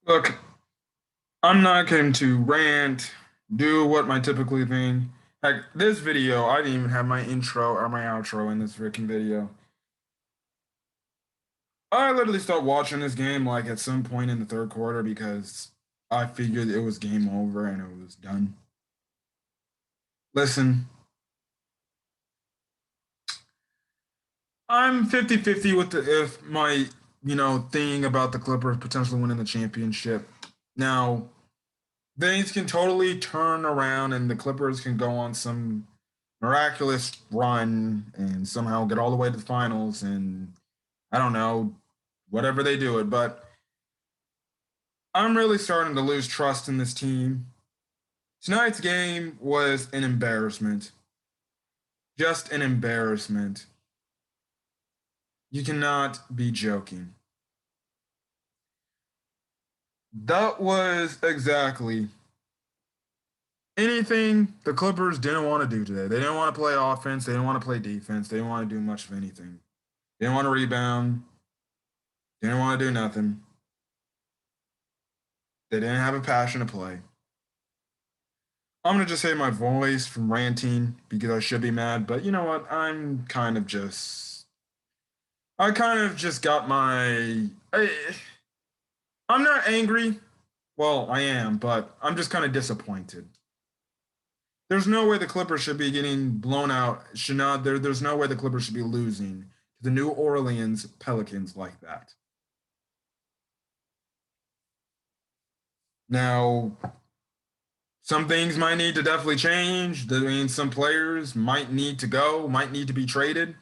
Look, I'm not going to rant, do what my typically thing. Heck, this video, I didn't even have my intro or my outro in this freaking video. I literally started watching this game like at some point in the third quarter because I figured it was game over and it was done. Listen, I'm 50-50 with the if my, thing about the Clippers potentially winning the championship. Now, things can totally turn around and the Clippers can go on some miraculous run and somehow get all the way to the finals and I don't know, whatever they do it. But I'm really starting to lose trust in this team. Tonight's game was an embarrassment. Just an embarrassment. You cannot be joking. That was exactly anything the Clippers didn't want to do today. They didn't want to play offense. They didn't want to play defense. They didn't want to do much of anything. They didn't want to rebound. They didn't want to do nothing. They didn't have a passion to play. I'm gonna just save my voice from ranting because I should be mad, but you know what? I kind of just got I'm not angry. Well, I am, but I'm just kind of disappointed. There's no way the Clippers should be getting blown out. Should not there's no way the Clippers should be losing to the New Orleans Pelicans like that. Now, some things might need to definitely change. I mean, some players might need to go, might need to be traded.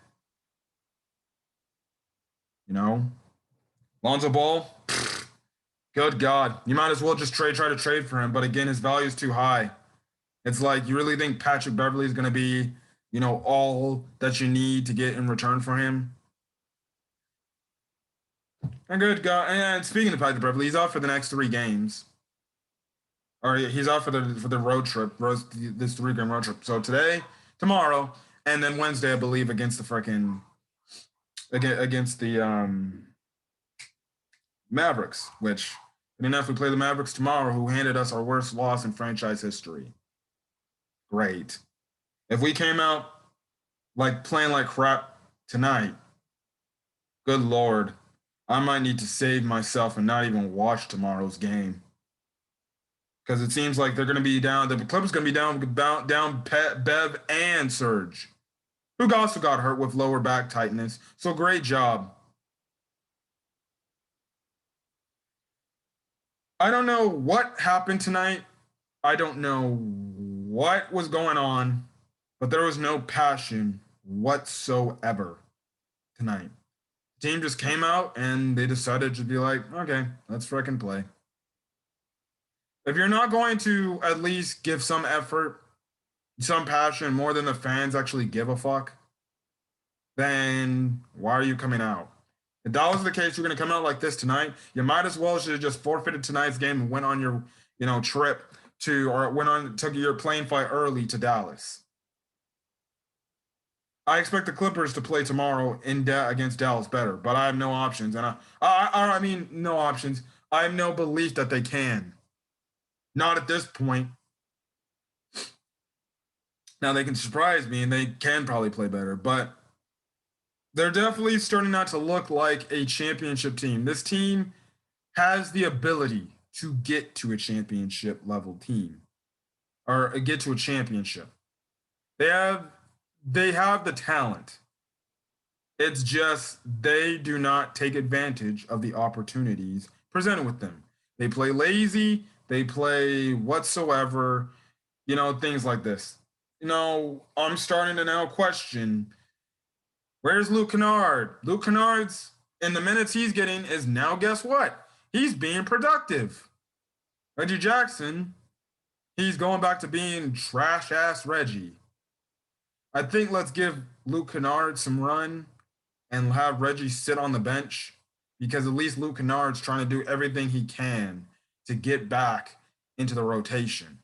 You know, Lonzo Ball, good God, you might as well just try to trade for him. But again, his value is too high. It's like you really think Patrick Beverley is going to be, all that you need to get in return for him. And good God, and speaking of Patrick Beverley, he's out for the next 3 games, or he's out for the road trip, this 3 game road trip. So today, tomorrow, and then Wednesday, I believe, against the freaking against the Mavericks, which, and enough, we play the Mavericks tomorrow, who handed us our worst loss in franchise history. Great. If we came out like playing like crap tonight, good Lord, I might need to save myself and not even watch tomorrow's game. Because it seems like they're going to be down, the Clippers going to be down Bev and Serge, who also got hurt with lower back tightness. So great job. I don't know what happened tonight. I don't know what was going on, but there was no passion whatsoever tonight. The team just came out and they decided to be like, okay, let's freaking play. If you're not going to at least give some effort, some passion more than the fans actually give a fuck, then why are you coming out? If that was the case, you're going to come out like this tonight. You might as well should have just forfeited tonight's game and went on your, trip to, or took your plane flight early to Dallas. I expect the Clippers to play tomorrow against Dallas better, but I have no options, and I mean no options. I have no belief that they can. Not at this point. Now they can surprise me, and they can probably play better, but they're definitely starting not to look like a championship team. This team has the ability to get to a championship level team or get to a championship. They have they have the talent. It's just they do not take advantage of the opportunities presented with them. They play lazy, they play whatsoever, things like this. I'm starting to now question, where's Luke Kennard? Luke Kennard's, in the minutes he's getting, is now, guess what? He's being productive. Reggie Jackson, he's going back to being trash ass Reggie. I think let's give Luke Kennard some run and have Reggie sit on the bench, because at least Luke Kennard's trying to do everything he can to get back into the rotation.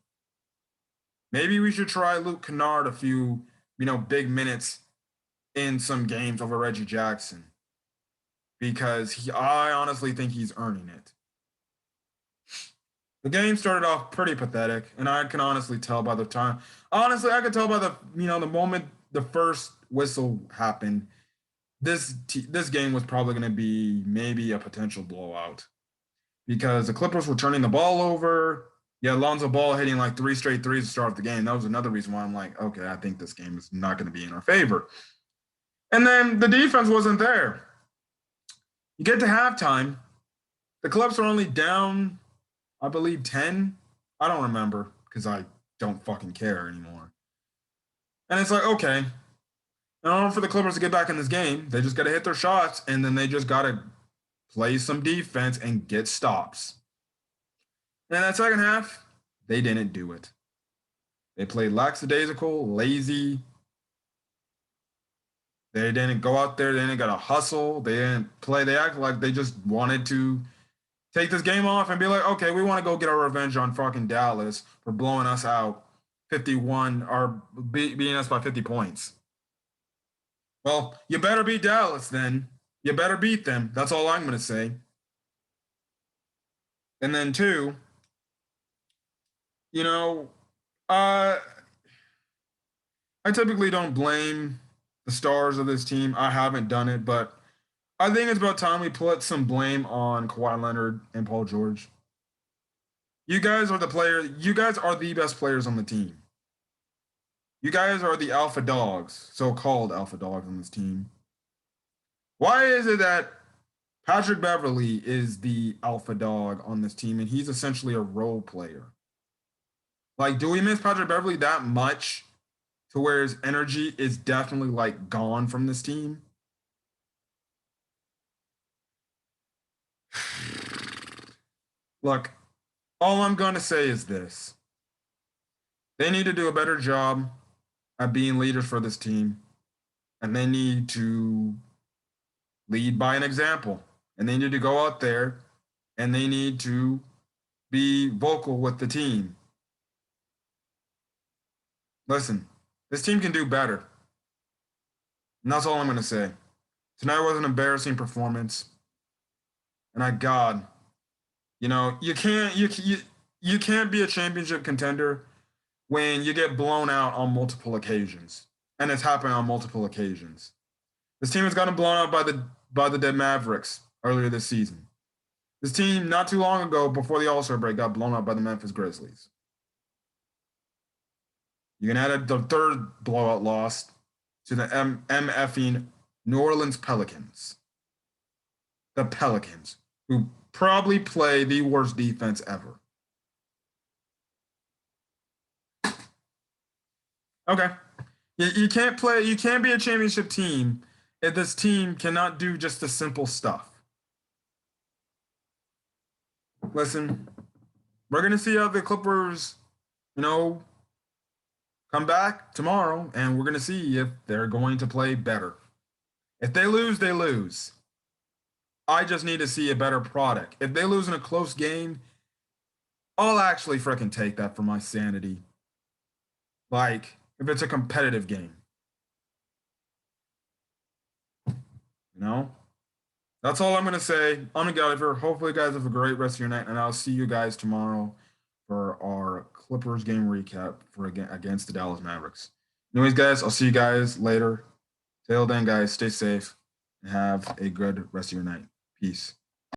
Maybe we should try Luke Kennard a few, big minutes in some games over Reggie Jackson, because I honestly think he's earning it. The game started off pretty pathetic, and I can honestly tell by the time. Honestly, I could tell by the moment the first whistle happened. This game was probably going to be maybe a potential blowout because the Clippers were turning the ball over. Yeah, Lonzo Ball hitting like 3 straight threes to start the game. That was another reason why I'm like, okay, I think this game is not going to be in our favor. And then the defense wasn't there. You get to halftime, the Clips are only down, I believe, 10. I don't remember because I don't fucking care anymore. And it's like, okay, in order for the Clippers to get back in this game, they just got to hit their shots and then they just got to play some defense and get stops. And that second half, they didn't do it. They played lackadaisical, lazy. They didn't go out there. They didn't got to hustle. They didn't play. They acted like they just wanted to take this game off and be like, okay, we want to go get our revenge on fucking Dallas for blowing us out 51 or beating us by 50 points. Well, you better beat Dallas then. You better beat them. That's all I'm going to say. And then two, you know, I typically don't blame the stars of this team. I haven't done it, but I think it's about time we put some blame on Kawhi Leonard and Paul George. You guys are the players. You guys are the best players on the team. You guys are the alpha dogs, so-called alpha dogs on this team. Why is it that Patrick Beverley is the alpha dog on this team and he's essentially a role player? Like, do we miss Patrick Beverley that much to where his energy is definitely like gone from this team? Look, all I'm going to say is this. They need to do a better job at being leaders for this team. And they need to lead by an example. And they need to go out there and they need to be vocal with the team. Listen, this team can do better. And that's all I'm going to say. Tonight was an embarrassing performance. And God, you can't be a championship contender when you get blown out on multiple occasions. And it's happened on multiple occasions. This team has gotten blown out by the Dead Mavericks earlier this season. This team, not too long ago, before the All-Star break, got blown out by the Memphis Grizzlies. You can add the third blowout loss to the MFing New Orleans Pelicans. The Pelicans, who probably play the worst defense ever. Okay. You can't be a championship team if this team cannot do just the simple stuff. Listen, we're going to see how the Clippers, come back tomorrow, and we're going to see if they're going to play better. If they lose, they lose. I just need to see a better product. If they lose in a close game, I'll actually freaking take that for my sanity. Like, if it's a competitive game. That's all I'm going to say. I'm going to get out of here. Hopefully, you guys have a great rest of your night, and I'll see you guys tomorrow for our Clippers game recap against the Dallas Mavericks. Anyways, guys, I'll see you guys later. Till then, guys, stay safe and have a good rest of your night. Peace.